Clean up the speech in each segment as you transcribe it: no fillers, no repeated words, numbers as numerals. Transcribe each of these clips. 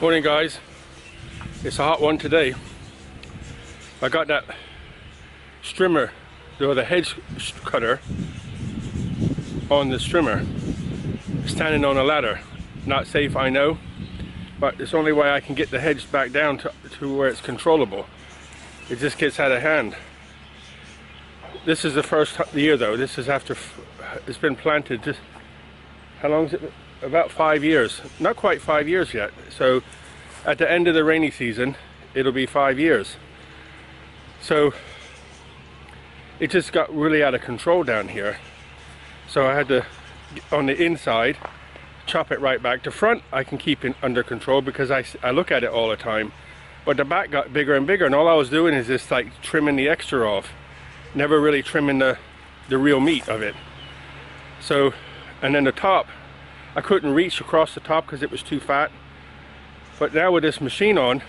Morning guys, it's a hot one today. I got that strimmer, or the hedge cutter, on the strimmer, standing on a ladder. Not safe, I know, but it's the only way I can get the hedge back down to where it's controllable. It just gets out of hand. This is the first year though. This is after it's been planted. Just how long is it? About 5 years. Not quite 5 years yet. So at the end of the rainy season, it'll be 5 years. So it just got really out of control down here. So I had to, on the inside, chop it right back. The front I can keep under control because I look at it all the time. But the back got bigger and bigger, and all I was doing is just like trimming the extra off. Never really trimming the real meat of it. So, and then the top, I couldn't reach across the top because it was too fat. But now with this machine on,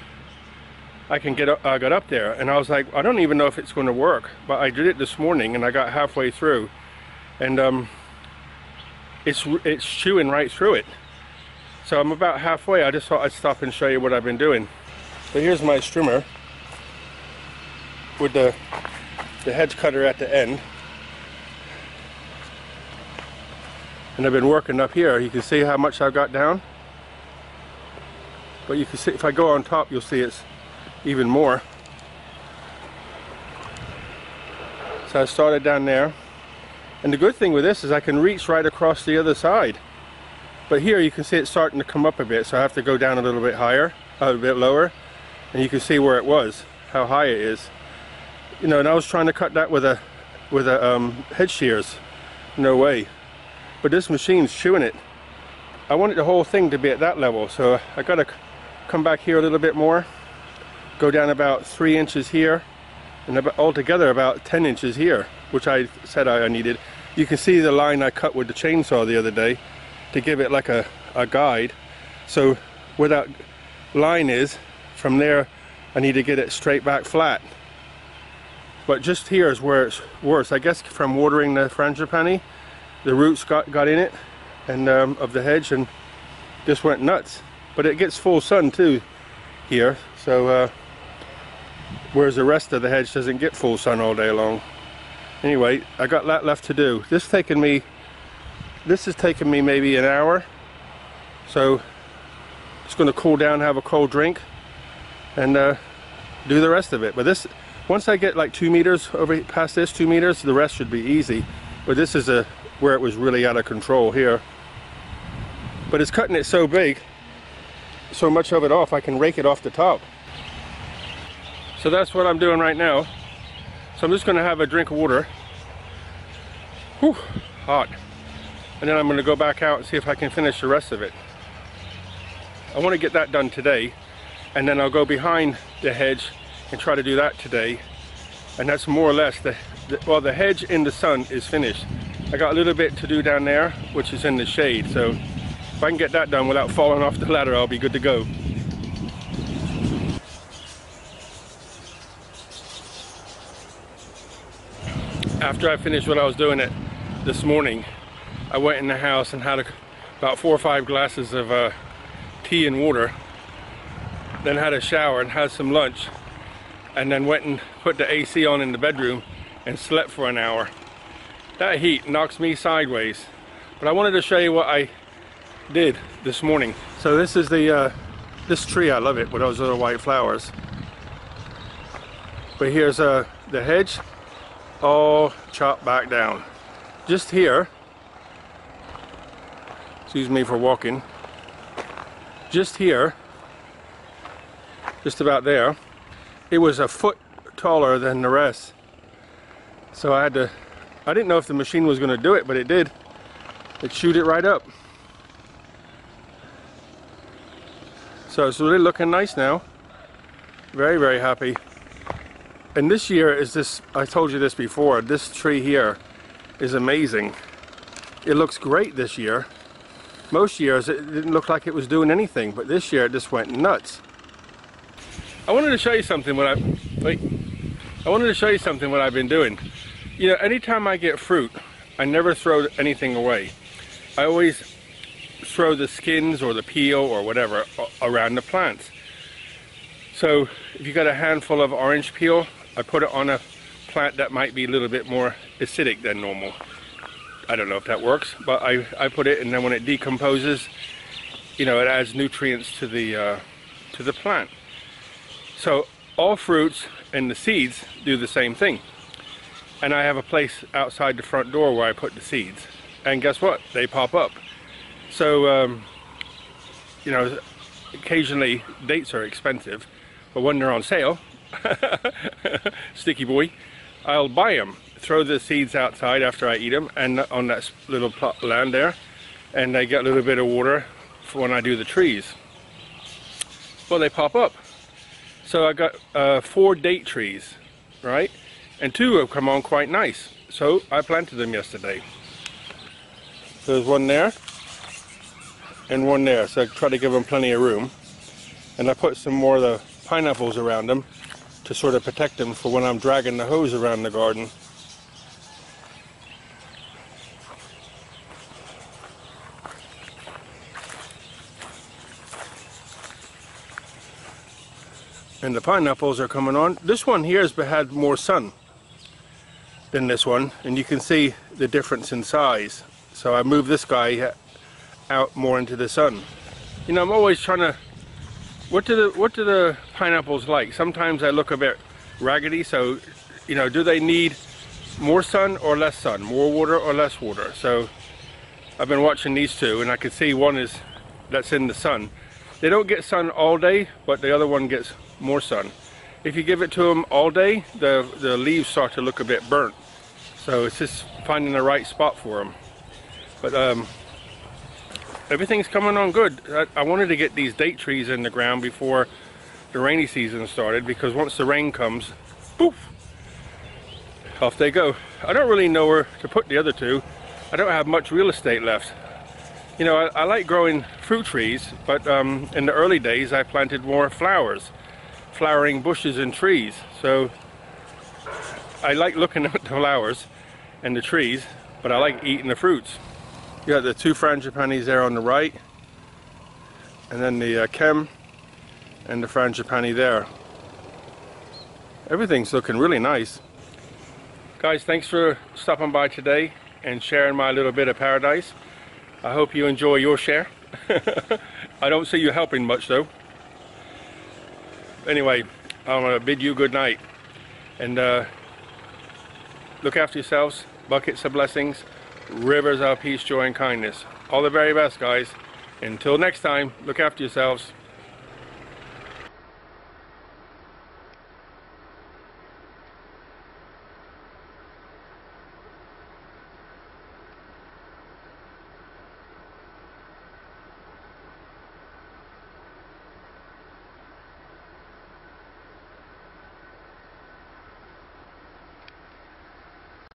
I can get up, I got up there, and I was like, I don't even know if it's going to work. But I did it this morning, and I got halfway through, and it's chewing right through it. So I'm about halfway. I just thought I'd stop and show you what I've been doing. So here's my strimmer with the hedge cutter at the end. And I've been working up here. You can see how much I've got down. But you can see, if I go on top, you'll see it's even more. So I started down there. And the good thing with this is I can reach right across the other side. But here you can see it's starting to come up a bit, so I have to go down a little bit higher, a bit lower. And you can see where it was, how high it is. You know, and I was trying to cut that with a hedge shears. No way. But this machine's chewing it. I wanted the whole thing to be at that level, so I gotta come back here a little bit more, go down about 3 inches here, and altogether about 10 inches here, which I said I needed. You can see the line I cut with the chainsaw the other day to give it like a guide. So where that line is, from there I need to get it straight back flat. But just here is where it's worse. I guess from watering the frangipani, the roots got in it, and of the hedge, and just went nuts. But it gets full sun too here, so whereas the rest of the hedge doesn't get full sun all day long. Anyway, I got that left to do. This has taken me maybe an hour, so just going to cool down, have a cold drink, and do the rest of it. But this, once I get like 2 meters over past this 2 meters, the rest should be easy. But this is where it was really out of control here. But it's cutting it so big, so much of it off, I can rake it off the top. So that's what I'm doing right now. So I'm just going to have a drink of water. Whew, hot. And then I'm going to go back out and see if I can finish the rest of it. I want to get that done today, and then I'll go behind the hedge and try to do that today. And that's more or less well, the hedge in the sun is finished. I got a little bit to do down there, which is in the shade, so if I can get that done without falling off the ladder, I'll be good to go. After I finished what I was doing this morning, I went in the house and had about 4 or 5 glasses of tea and water, then had a shower and had some lunch, and then went and put the AC on in the bedroom and slept for an hour. That heat knocks me sideways. But I wanted to show you what I did this morning. So this is this tree, I love it, with those little white flowers. But here's the hedge, all chopped back down. Just here, excuse me for walking, just here, just about there, it was a foot taller than the rest. So I didn't know if the machine was going to do it, but it did. It chewed it right up. So it's really looking nice now. Very, very happy. And this year is this, I told you this before, this tree here is amazing. It looks great this year. Most years it didn't look like it was doing anything, but this year it just went nuts. I wanted to show you something what I've been doing. You know, anytime I get fruit, I never throw anything away. I always throw the skins or the peel or whatever around the plants. So if you got a handful of orange peel, I put it on a plant that might be a little bit more acidic than normal. I don't know if that works, but I put it, and then when it decomposes, you know, it adds nutrients to the plant. So all fruits and the seeds do the same thing. And I have a place outside the front door where I put the seeds. And guess what? They pop up. So, you know, occasionally dates are expensive, but when they're on sale, sticky boy, I'll buy them. Throw the seeds outside after I eat them, and on that little plot land there, and they get a little bit of water for when I do the trees. Well, they pop up. So I got 4 date trees, right? And 2 have come on quite nice. So I planted them yesterday. There's one there and one there. So I try to give them plenty of room. And I put some more of the pineapples around them to sort of protect them for when I'm dragging the hose around the garden. And the pineapples are coming on. This one here has had more sun than this one, and you can see the difference in size. So I moved this guy out more into the sun. You know, I'm always trying to, what do the pineapples like? Sometimes I look a bit raggedy, so, you know, do they need more sun or less sun? More water or less water? So I've been watching these 2, and I can see one that's in the sun. They don't get sun all day, but the other one gets more sun. If you give it to them all day, the leaves start to look a bit burnt. So it's just finding the right spot for them. But everything's coming on good. I wanted to get these date trees in the ground before the rainy season started, because once the rain comes, poof, off they go. I don't really know where to put the other 2. I don't have much real estate left. You know, I like growing fruit trees, but in the early days I planted more flowering bushes and trees. So I like looking at the flowers and the trees, but I like eating the fruits. You got the 2 frangipanis there on the right, and then the chem and the frangipani there. Everything's looking really nice. Guys, thanks for stopping by today and sharing my little bit of paradise. I hope you enjoy your share. I don't see you helping much though. Anyway, I'm going to bid you good night. And look after yourselves. Buckets of blessings. Rivers of peace, joy, and kindness. All the very best, guys. Until next time, look after yourselves.